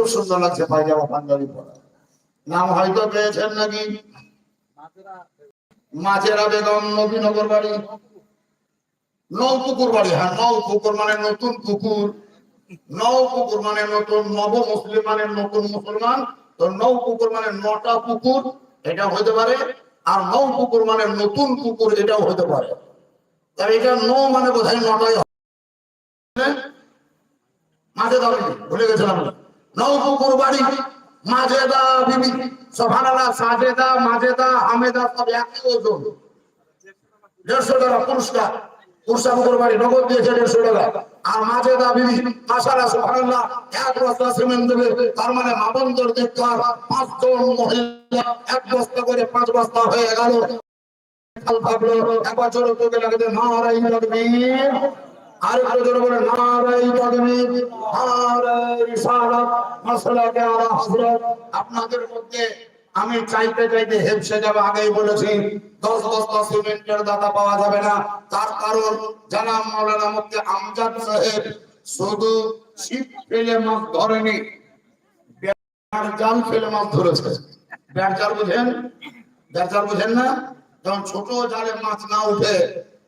খুব সুন্দর লাগছে পায়জামা পাঞ্জাবি পরা। নাম হয়তো পেয়েছেন নাকি? মাজেরা বেগম, নবীনগর বাড়ি, নৌপুকুর বাড়ি। হ্যাঁ, নৌপুকুর মানে নতুন পুকুর, নৌপুকুর মানে নতুন, নব মুসলিম মানে নতুন মুসলমান। তো নৌপুকুর মানে নটা পুকুর, এটা হতে পারে। আর নৌপুকুর মানে নতুন পুকুর, এটাও হতে পারে। এটা নৌ মানে বোধহয় নটাই হবে। মাজেদা বিবি, ভুলে গেছিলাম। নৌপুকুর বাড়ি, মাজেদা বিবি। সুবহানাল্লাহ। সাজেদা, মাজেদা, হামেদা সব একই ওজন। 150 টাকা পুরস্কার। পুরস্কার বাড়ি নগদ দিয়েছে 150 টাকা। আর মাজেদা বিবি মাশাআল্লাহ সুবহানাল্লাহ 1 বস্তা সিমেন্ট দেবে। তার মানে মাবন্দর দেখতে 5 জন মহিলা 1 বস্তা করে 5 বস্তা হয়ে গেল। একবার জোরে তোকে লাগে নারাই তাকবীর। আর একবার জোরে বলে নারাই তাকবীর, নারাই রিসালাত, মাসলাকে আলা হযরত। আপনাদের মধ্যে আমি চাইতে চাইতে হেপসে যাবে, আগেই বলেছি 10 বস্তা সিমেন্টের দাতা পাওয়া যাবে না। তার কারণ জানাব মাওলানা মুফতি আমজাদ সাহেব শুধু ছিপ ফেলে মাছ ধরেনি, বেড় জাল ফেলে মাছ ধরেছে। বেড় জাল বুঝেন? বেড় জাল বুঝেন না? যখন ছোট জালে মাছ না উঠে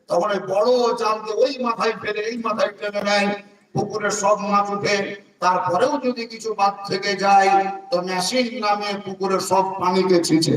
তখন ওই বড় জালকে ওই মাথায় ফেলে এই মাথায় টেনে নেয়, পুকুরে সব মাছ উঠে। তারপরেও যদি কিছু বাদ থেকে যায় তো মেশিন নামে পুকুরে সব পানিকে ছিঁচে